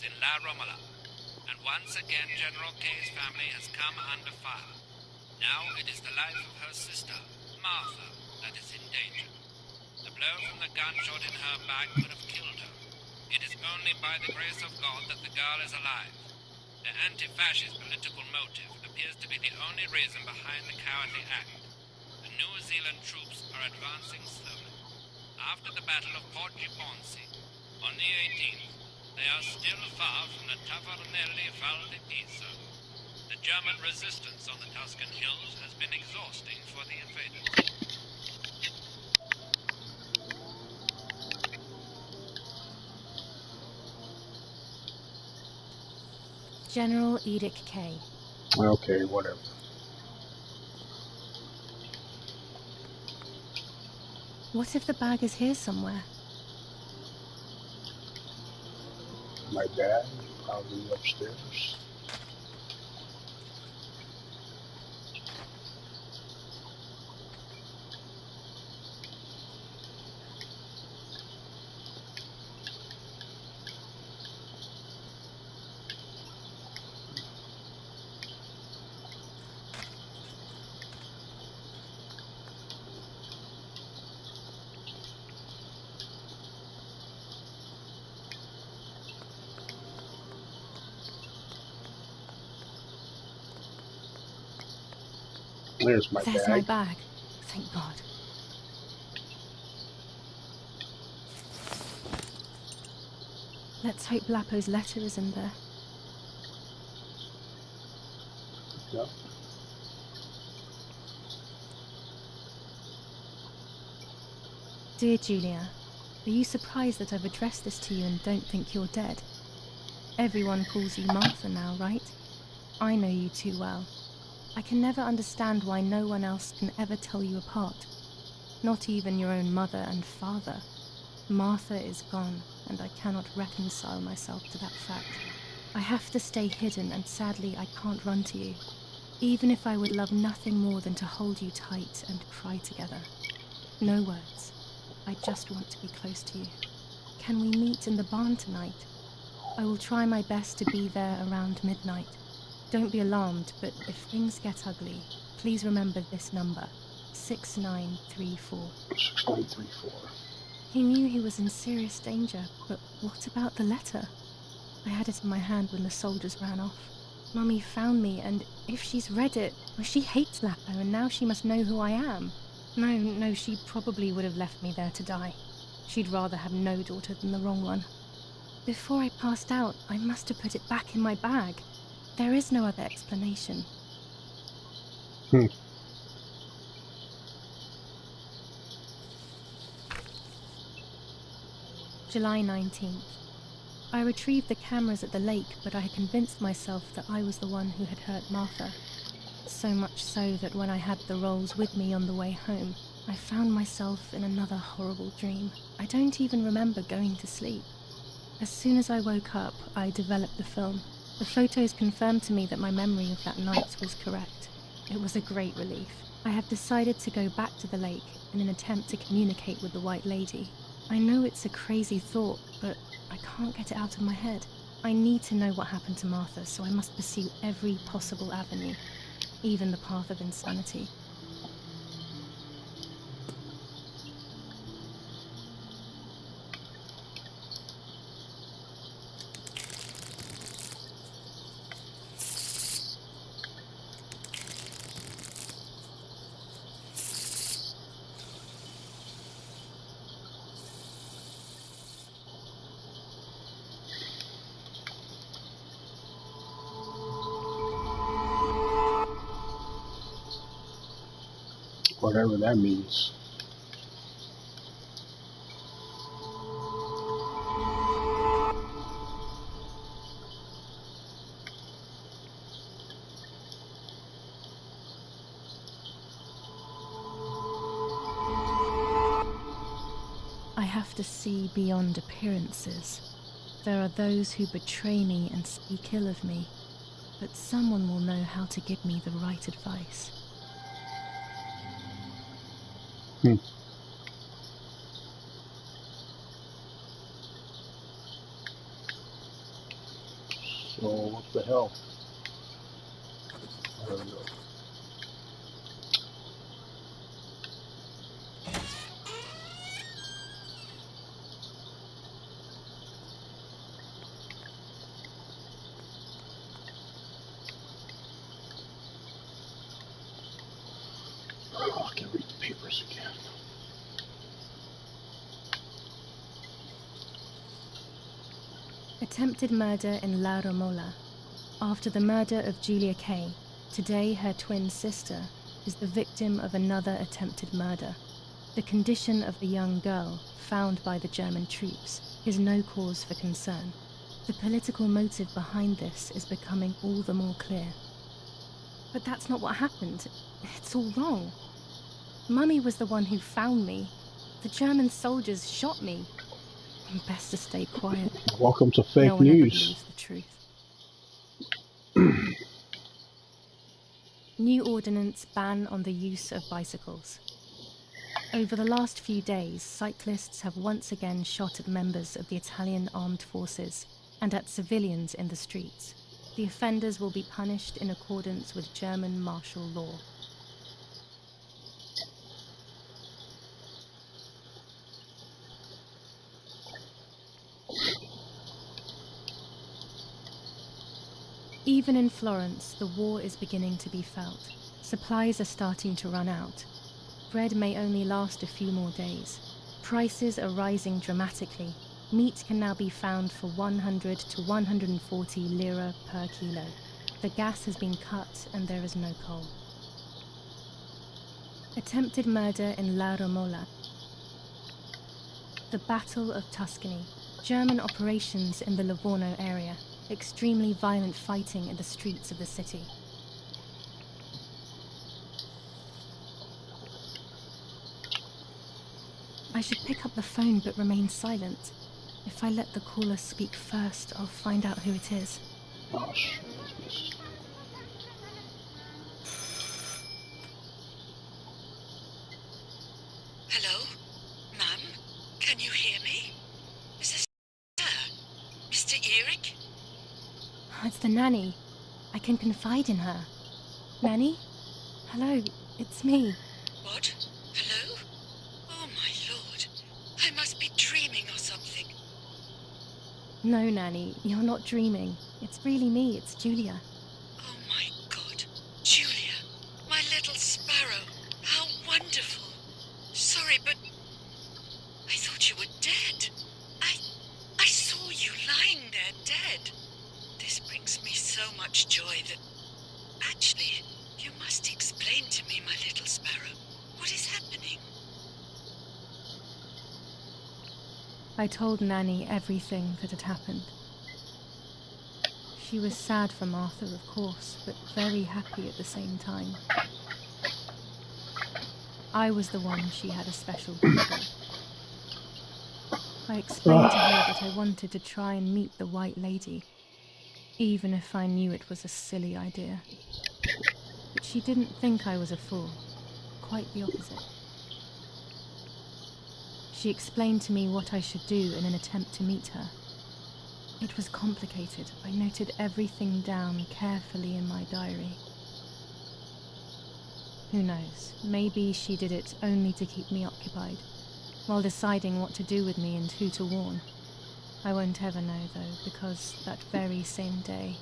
in GRlMLOCK, and once again General K's family has come under fire. Now it is the life of her sister, Martha, that is in danger. The blow from the gunshot in her back could have killed her. It is only by the grace of God that the girl is alive. The anti-fascist political motive appears to be the only reason behind the cowardly act. The New Zealand troops are advancing slowly. After the Battle of Portiponsi, on the 18th, they are still far from the Tavernelli Val di Pisa. The German resistance on the Tuscan hills has been exhausting for the invaders. General Edict K. Okay, whatever. What if the bag is here somewhere? My dad, probably upstairs. There's my There's bag. my bag. Thank God. Let's hope Lapo's letter is in there. Yep. Dear Julia, are you surprised that I've addressed this to you and don't think you're dead? Everyone calls you Martha now, right? I know you too well. I can never understand why no one else can ever tell you apart. Not even your own mother and father. Martha is gone, and I cannot reconcile myself to that fact. I have to stay hidden, and sadly I can't run to you. Even if I would love nothing more than to hold you tight and cry together. No words. I just want to be close to you. Can we meet in the barn tonight? I will try my best to be there around midnight. Don't be alarmed, but if things get ugly, please remember this number, 6934. 6934. He knew he was in serious danger, but what about the letter? I had it in my hand when the soldiers ran off. Mummy found me, and if she's read it, well, she hates Lapo, and now she must know who I am. No, she probably would have left me there to die. She'd rather have no daughter than the wrong one. Before I passed out, I must have put it back in my bag. There is no other explanation. July 19th. I retrieved the cameras at the lake, but I had convinced myself that I was the one who had hurt Martha. So much so that when I had the rolls with me on the way home, I found myself in another horrible dream. I don't even remember going to sleep. As soon as I woke up, I developed the film. The photos confirmed to me that my memory of that night was correct. It was a great relief. I have decided to go back to the lake in an attempt to communicate with the White Lady. I know it's a crazy thought, but I can't get it out of my head. I need to know what happened to Martha, so I must pursue every possible avenue, even the path of insanity. Whatever that means. I have to see beyond appearances. There are those who betray me and speak ill of me, but someone will know how to give me the right advice. The hell? I don't know. Oh, I can read the papers again. Attempted murder in La Romola. After the murder of Julia Kay, today her twin sister is the victim of another attempted murder. The condition of the young girl, found by the German troops, is no cause for concern. The political motive behind this is becoming all the more clear. But that's not what happened. It's all wrong. Mummy was the one who found me. The German soldiers shot me. Best to stay quiet. Welcome to No fake one ever news. believes the truth. New ordinance ban on the use of bicycles. Over the last few days, cyclists have once again shot at members of the Italian armed forces and at civilians in the streets. The offenders will be punished in accordance with German martial law. Even in Florence, the war is beginning to be felt. Supplies are starting to run out. Bread may only last a few more days. Prices are rising dramatically. Meat can now be found for 100 to 140 lira per kilo. The gas has been cut and there is no coal. Attempted murder in La Romola. The Battle of Tuscany. German operations in the Livorno area. Extremely violent fighting in the streets of the city. I should pick up the phone but remain silent. If I let the caller speak first, I'll find out who it is. Oh, shit. Hello? Mum? Can you hear me? Is this Mr. Eric? It's the nanny. I can confide in her. Nanny? Hello, it's me. What? Hello? Oh my lord. I must be dreaming or something. No, Nanny, you're not dreaming. It's really me, it's Julia. Oh my god. Julia. My little sparrow. How wonderful. Sorry, but I thought you were dead. I saw you lying there dead. This brings me so much joy that... Actually, you must explain to me, my little sparrow. What is happening? I told Nanny everything that had happened. She was sad for Martha, of course, but very happy at the same time. I was the one she had a special bond with. I explained to her that I wanted to try and meet the White Lady, even if I knew it was a silly idea. But she didn't think I was a fool. Quite the opposite. She explained to me what I should do in an attempt to meet her. It was complicated. I noted everything down carefully in my diary. Who knows? Maybe she did it only to keep me occupied, while deciding what to do with me and who to warn. I won't ever know, though, because that very same day,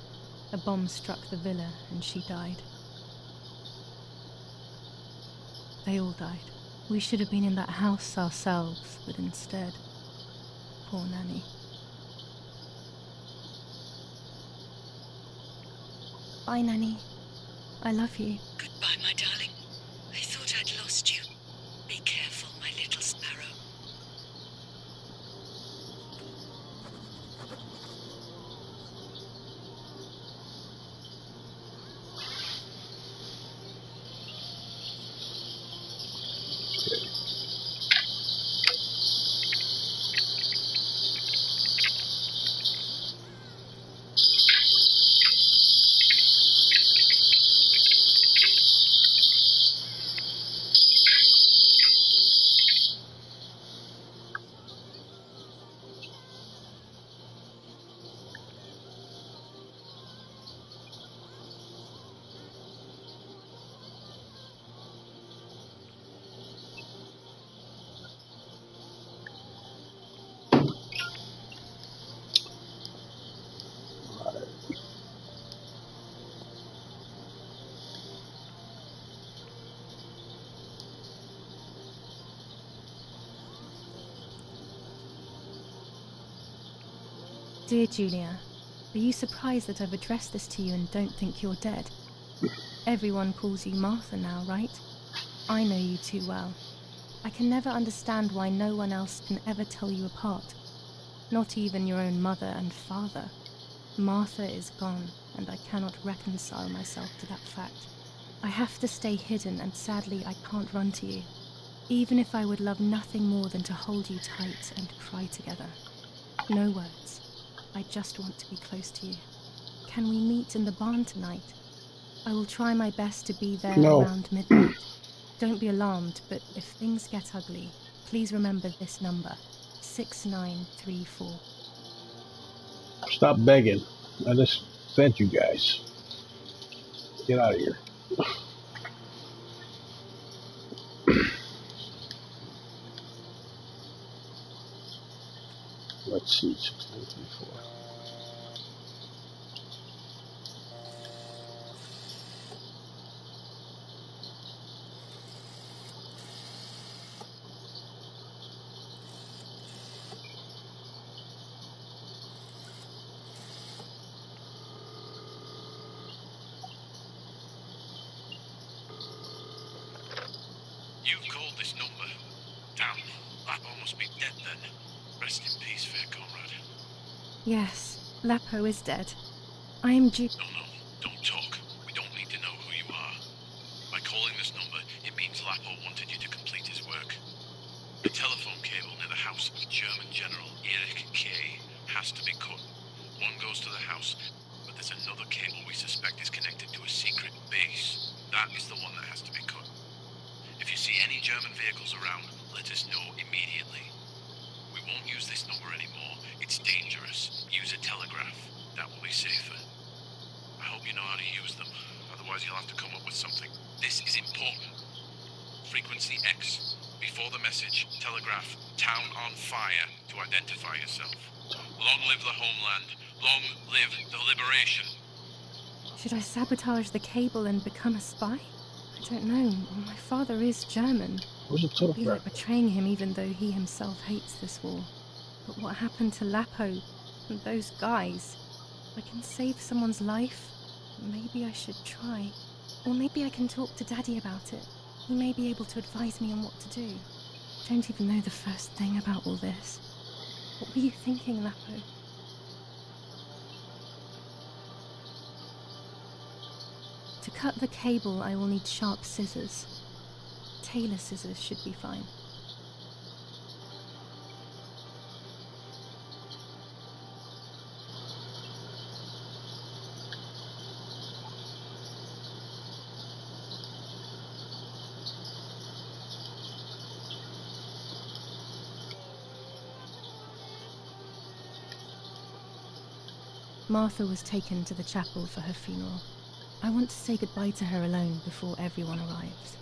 a bomb struck the villa and she died. They all died. We should have been in that house ourselves, but instead, poor Nanny. Bye, Nanny. I love you. Goodbye, my darling. I thought I'd lost you. Be careful, my little sparrow. Dear Julia, are you surprised that I've addressed this to you and don't think you're dead? Everyone calls you Martha now, right? I know you too well. I can never understand why no one else can ever tell you apart. Not even your own mother and father. Martha is gone, and I cannot reconcile myself to that fact. I have to stay hidden, and sadly I can't run to you. Even if I would love nothing more than to hold you tight and cry together. No words. I just want to be close to you. Can we meet in the barn tonight? I will try my best to be there around midnight. Don't be alarmed, but if things get ugly, please remember this number, 6934. Stop begging. I just sent you guys. Get out of here. Let's see, 6934. You've called this number. Damn, Lapo must be dead then. Rest in peace, fair comrade. Yes, Lapo is dead. I am due... No, don't talk. We don't need to know who you are. By calling this number, it means Lapo wanted you to complete his work. The telephone cable near the house of German General Erich K. has to be cut. One goes to the house, but there's another cable we suspect is connected to a secret base. That is the one that has to be cut. If you see any German vehicles around, let us know immediately. We won't use this number anymore. It's dangerous. Use a telegraph. That will be safer. I hope you know how to use them. Otherwise you'll have to come up with something. This is important. Frequency X. Before the message, telegraph "Town on fire" to identify yourself. Long live the homeland. Long live the liberation. Should I sabotage the cable and become a spy? I don't know. My father is German. Where's the It would be telegraph? like betraying him even though he himself hates this war. But what happened to Lapo and those guys? I can save someone's life. Maybe I should try. Or maybe I can talk to Daddy about it. He may be able to advise me on what to do. I don't even know the first thing about all this. What were you thinking, Lapo? To cut the cable, I will need sharp scissors. Tailor scissors should be fine. Martha was taken to the chapel for her funeral. I want to say goodbye to her alone before everyone arrives.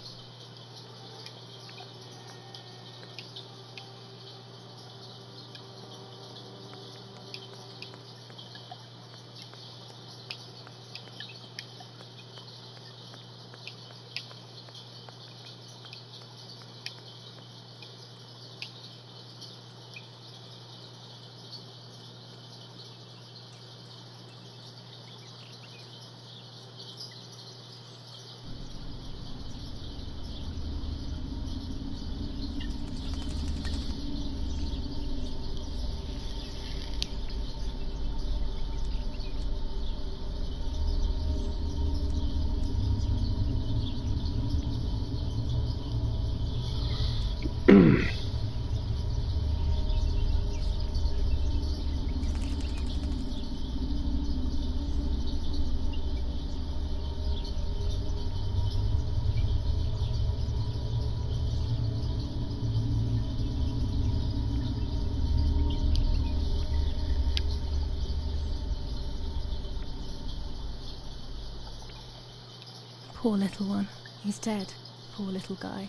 Poor little one. He's dead. Poor little guy.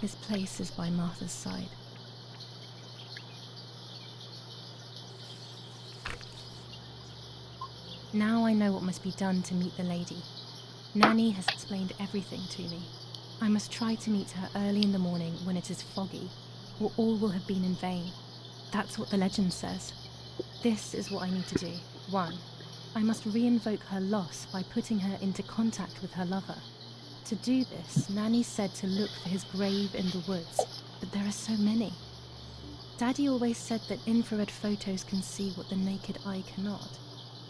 His place is by Martha's side. Now I know what must be done to meet the lady. Nanny has explained everything to me. I must try to meet her early in the morning when it is foggy, or all will have been in vain. That's what the legend says. This is what I need to do. 1. I must re-invoke her loss by putting her into contact with her lover. To do this, Nanny said to look for his grave in the woods, but there are so many. Daddy always said that infrared photos can see what the naked eye cannot.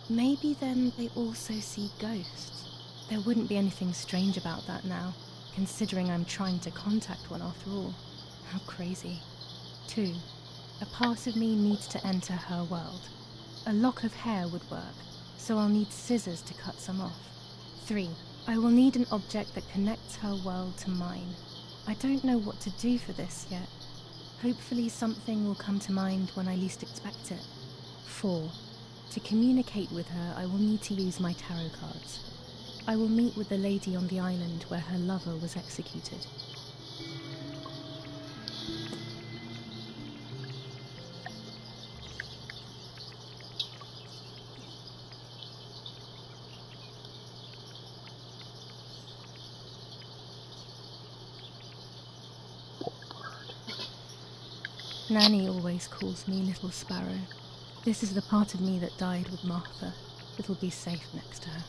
Maybe then they also see ghosts. There wouldn't be anything strange about that now, considering I'm trying to contact one after all. How crazy. 2. A part of me needs to enter her world. A lock of hair would work, so I'll need scissors to cut some off. 3. I will need an object that connects her world to mine. I don't know what to do for this yet. Hopefully something will come to mind when I least expect it. 4. To communicate with her, I will need to use my tarot cards. I will meet with the lady on the island where her lover was executed. Nanny always calls me Little Sparrow. This is the part of me that died with Martha. It'll be safe next to her.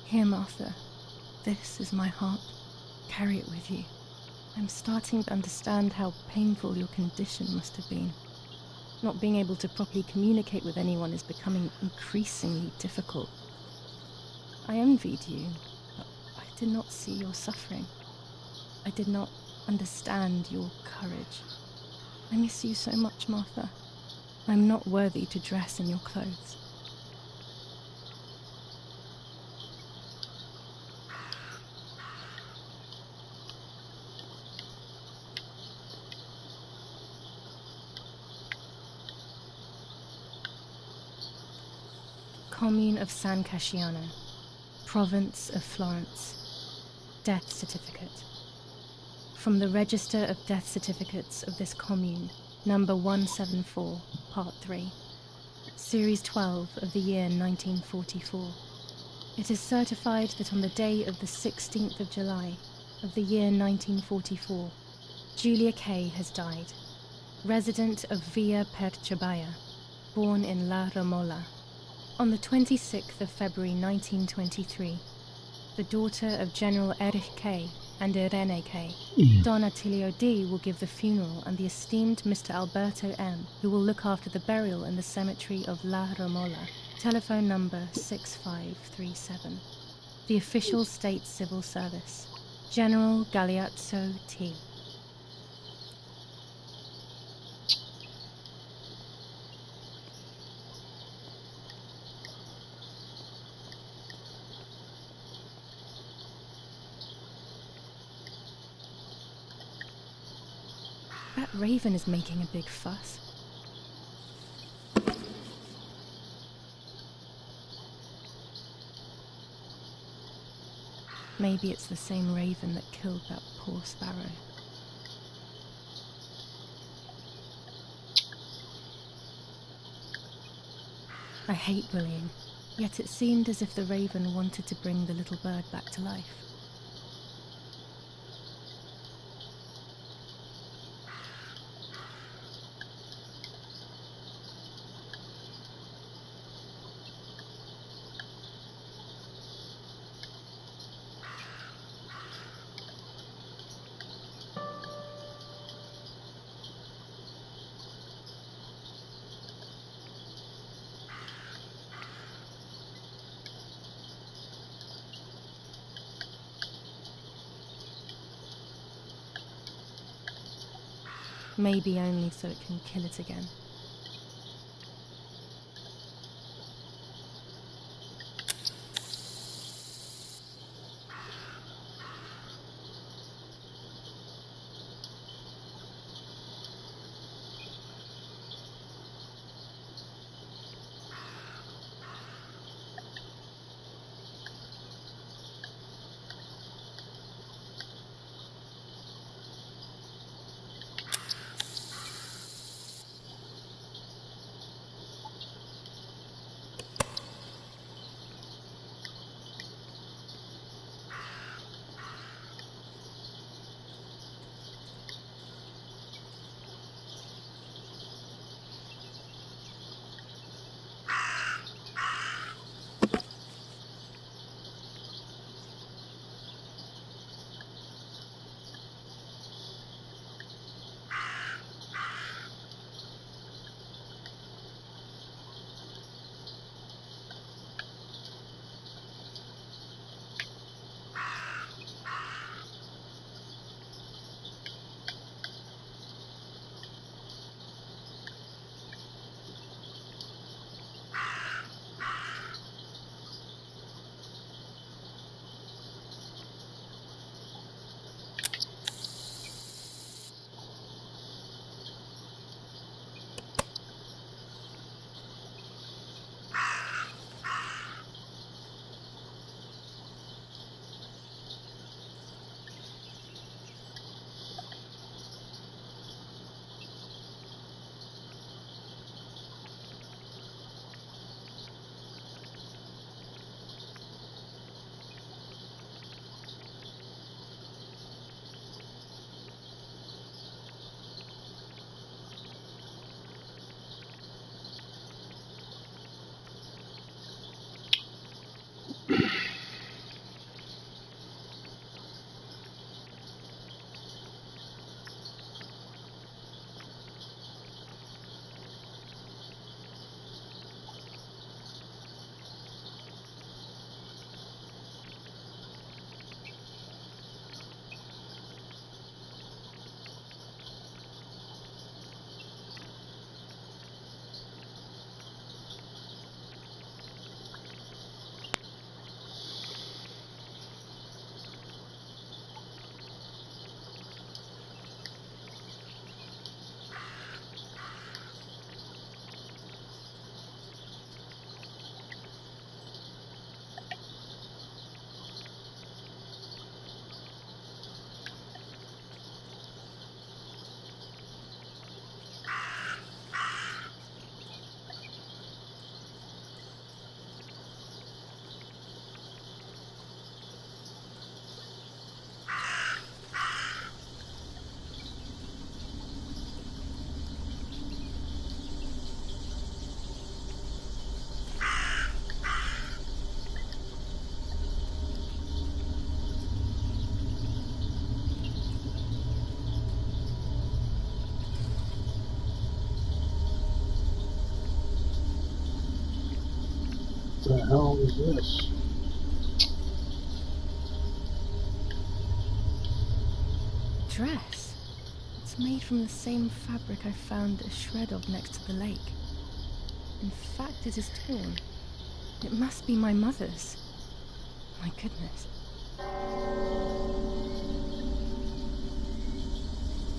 Here, Martha. This is my heart. Carry it with you. I'm starting to understand how painful your condition must have been. Not being able to properly communicate with anyone is becoming increasingly difficult. I envied you, but I did not see your suffering. I did not understand your courage. I miss you so much, Martha. I'm not worthy to dress in your clothes. Commune of San Casciano, Province of Florence. Death certificate. From the Register of Death Certificates of this commune, number 174, part 3, series 12 of the year 1944. It is certified that on the day of the 16th of July of the year 1944, Julia Kay has died, resident of Villa Perchabaya, born in La Romola. On the 26th of February 1923, the daughter of General Erich Kay and Irene Kay, Don Attilio D. will give the funeral, and the esteemed Mr. Alberto M., who will look after the burial in the cemetery of La Romola. Telephone number 6537. The official state civil service. General Galeazzo T. That raven is making a big fuss. Maybe it's the same raven that killed that poor sparrow. I hate bullying, yet it seemed as if the raven wanted to bring the little bird back to life. Maybe only so it can kill it again. The hell is this? Dress. It's made from the same fabric I found a shred of next to the lake. In fact, it is torn. It must be my mother's. My goodness.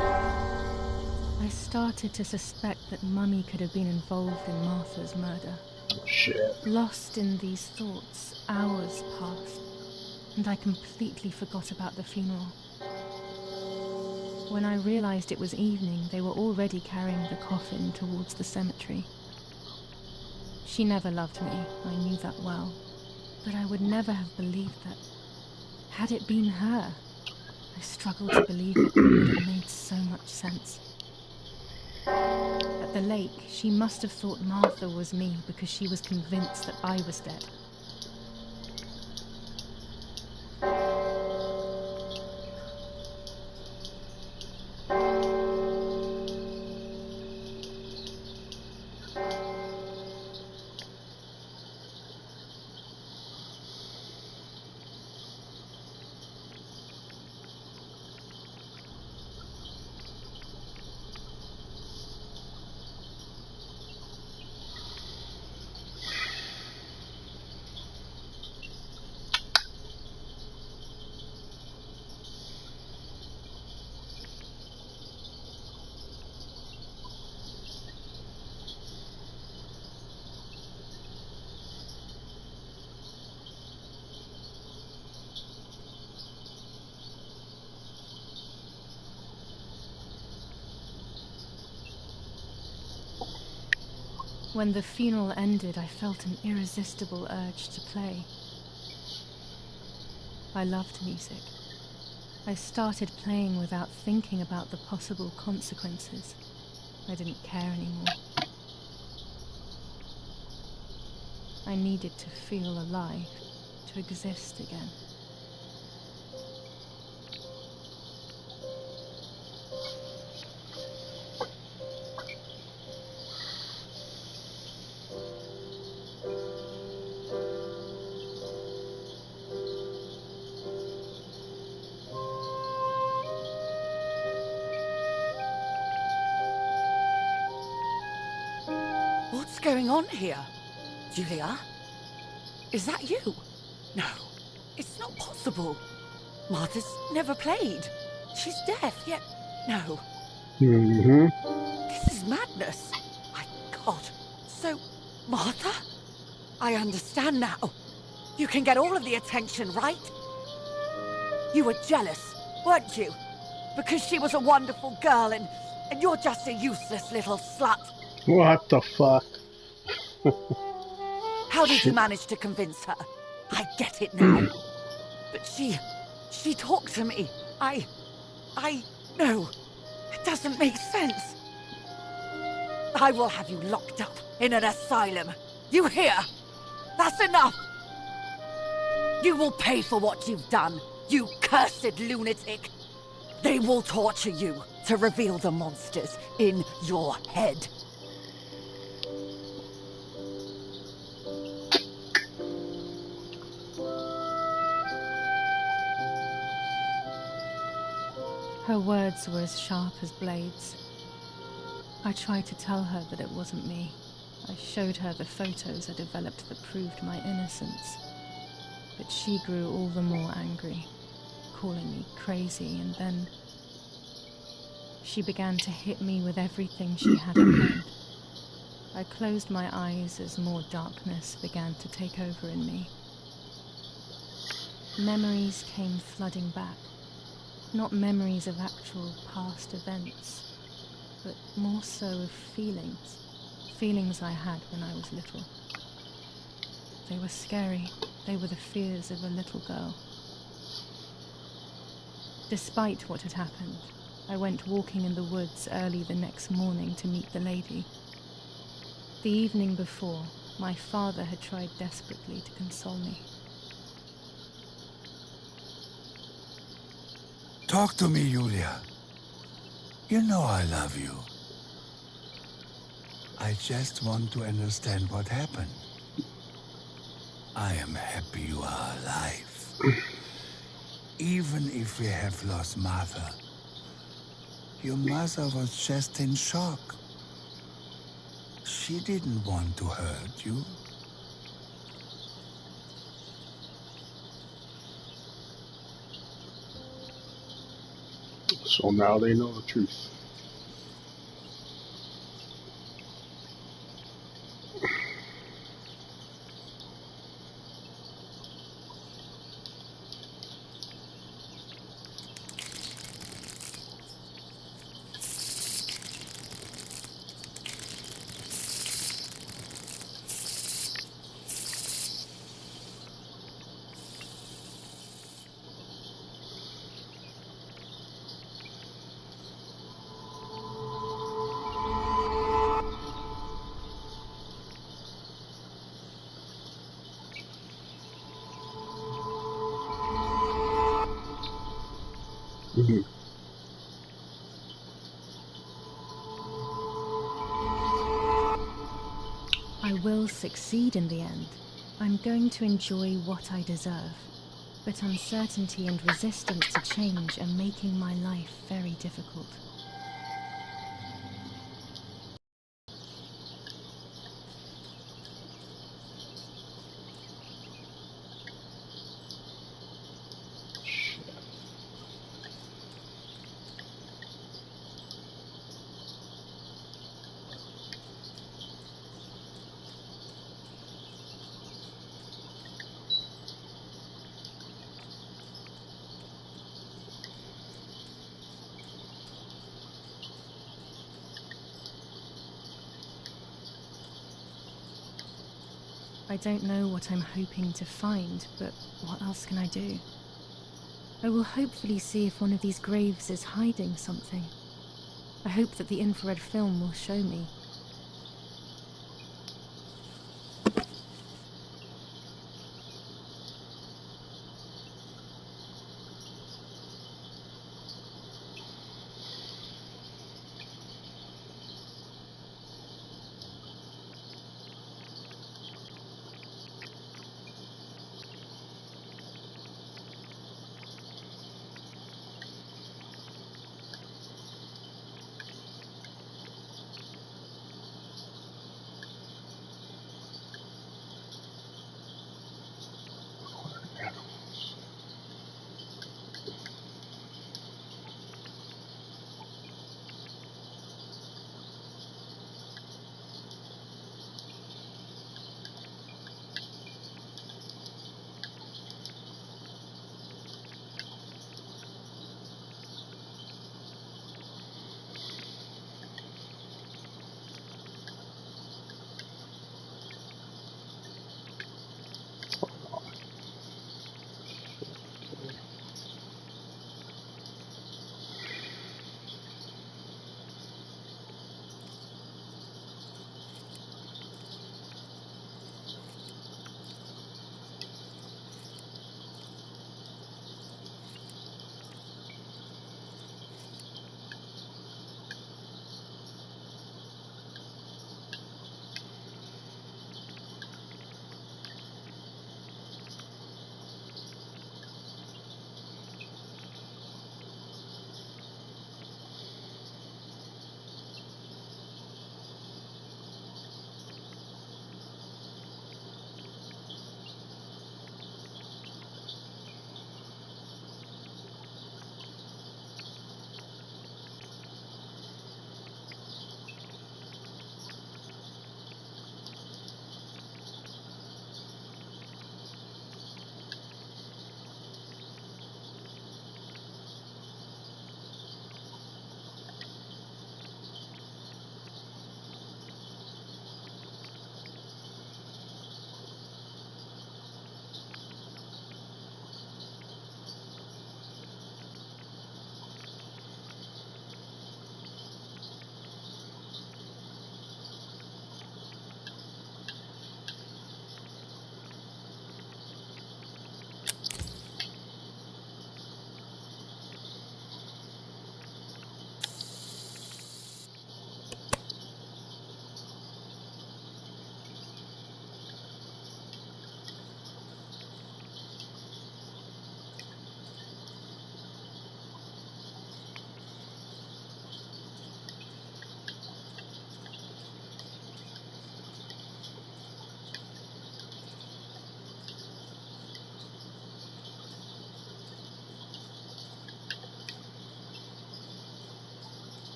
I started to suspect that Mummy could have been involved in Martha's murder. Oh, shit. Lost in these thoughts, hours passed, and I completely forgot about the funeral. When I realized it was evening, they were already carrying the coffin towards the cemetery. She never loved me, I knew that well, but I would never have believed that. Had it been her, I struggled to believe it, but it made so much sense. At the lake, she must have thought Martha was me because she was convinced that I was dead. When the funeral ended, I felt an irresistible urge to play. I loved music. I started playing without thinking about the possible consequences. I didn't care anymore. I needed to feel alive, to exist again. What's going on here? Julia? Is that you? No, it's not possible. Martha's never played. She's deaf, yet no. Mm-hmm. This is madness. My God. So, Martha? I understand now. You can get all of the attention, right? You were jealous, weren't you? Because she was a wonderful girl and you're just a useless little slut. What the fuck? How did you manage to convince her? I get it now. But she talked to me. No, it doesn't make sense. I will have you locked up in an asylum. You hear? That's enough. You will pay for what you've done, you cursed lunatic. They will torture you to reveal the monsters in your head. Her words were as sharp as blades. I tried to tell her that it wasn't me. I showed her the photos I developed that proved my innocence. But she grew all the more angry, calling me crazy, and then she began to hit me with everything she had at hand. I closed my eyes as more darkness began to take over in me. Memories came flooding back. Not memories of actual past events, but more so of feelings. Feelings I had when I was little. They were scary. They were the fears of a little girl. Despite what had happened, I went walking in the woods early the next morning to meet the lady. The evening before, my father had tried desperately to console me. Talk to me, Julia. You know I love you. I just want to understand what happened. I am happy you are alive. Even if we have lost Martha, your mother was just in shock. She didn't want to hurt you. So now they know the truth. Mhm. I will succeed in the end. I'm going to enjoy what I deserve. But uncertainty and resistance to change are making my life very difficult. I don't know what I'm hoping to find, but what else can I do? I will hopefully see if one of these graves is hiding something. I hope that the infrared film will show me.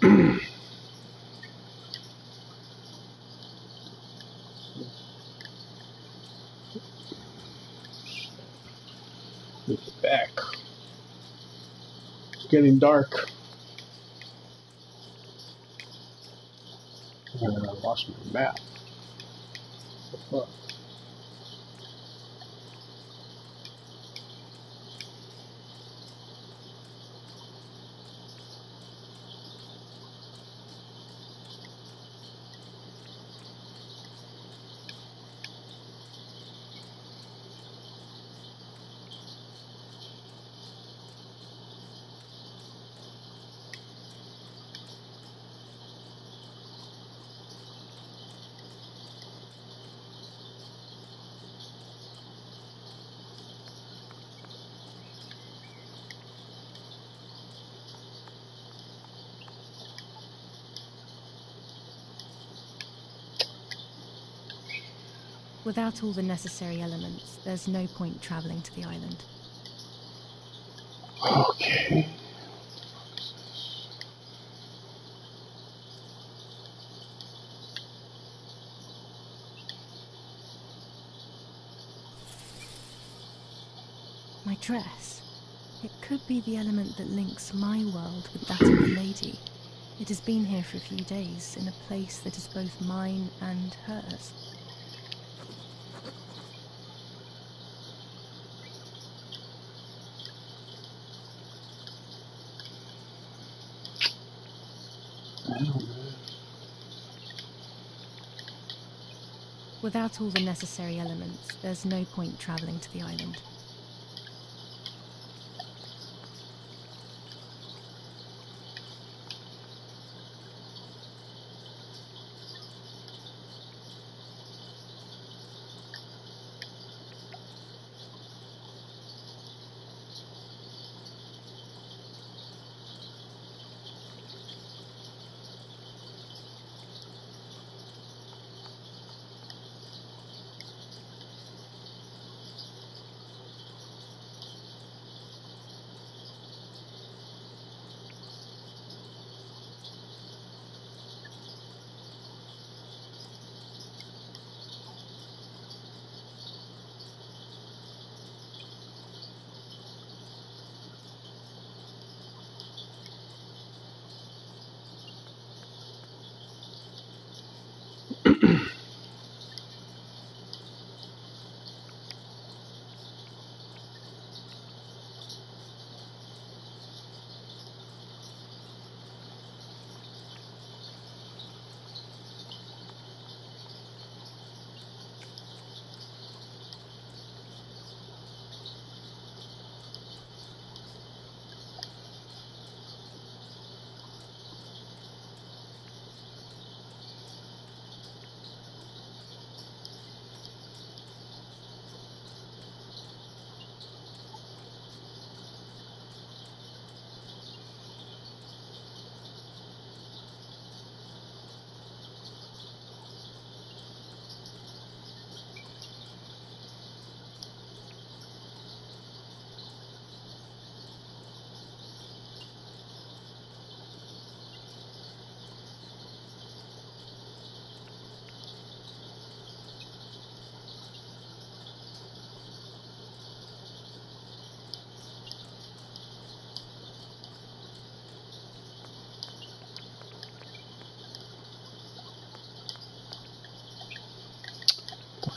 Get back. It's getting dark. I lost my map. What the fuck? Without all the necessary elements, there's no point traveling to the island. Okay. My dress. It could be the element that links my world with that of the lady. It has been here for a few days, in a place that is both mine and hers. I don't know. Without all the necessary elements, there's no point traveling to the island.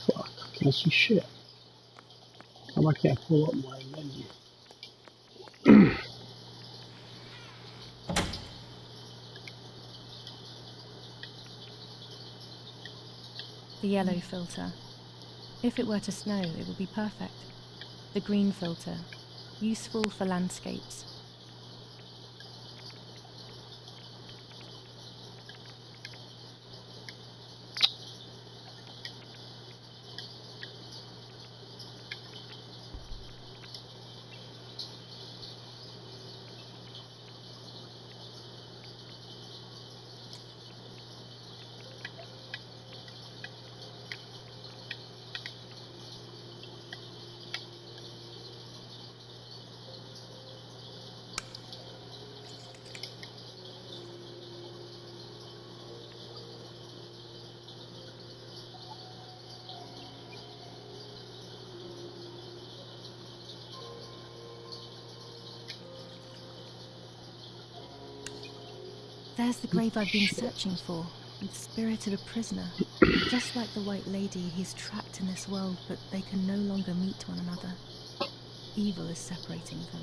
Fuck. Can't see shit. How I can't pull up my menu? The yellow filter. If it were to snow, it would be perfect. The green filter. Useful for landscapes. There's the grave I've been searching for, with the spirit of a prisoner. Just like the White Lady, he's trapped in this world, but they can no longer meet one another. Evil is separating them.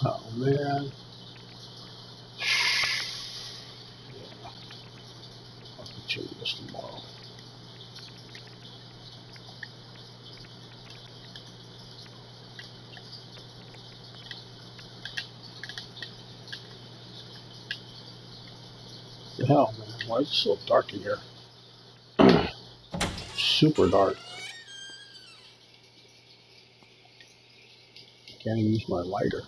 Oh man. I'll continue this tomorrow. The hell, man? Why is it so dark in here? Super dark. Can't even use my lighter.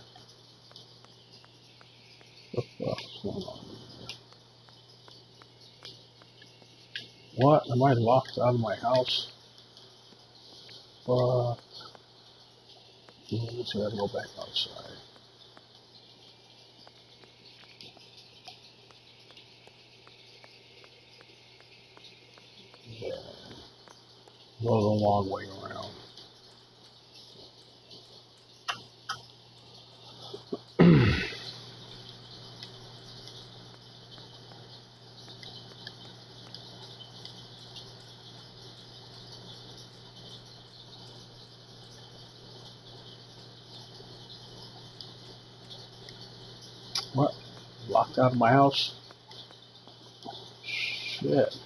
What the fuck's going on? What? Am I locked out of my house? Let's see, I gotta go back outside. Yeah. Go the long way around. What? Locked out of my house? Shit.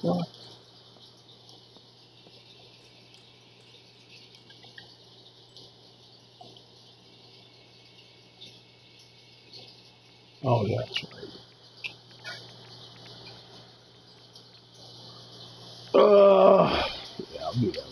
What? Oh, yeah, that's right. Yeah, I'll do that.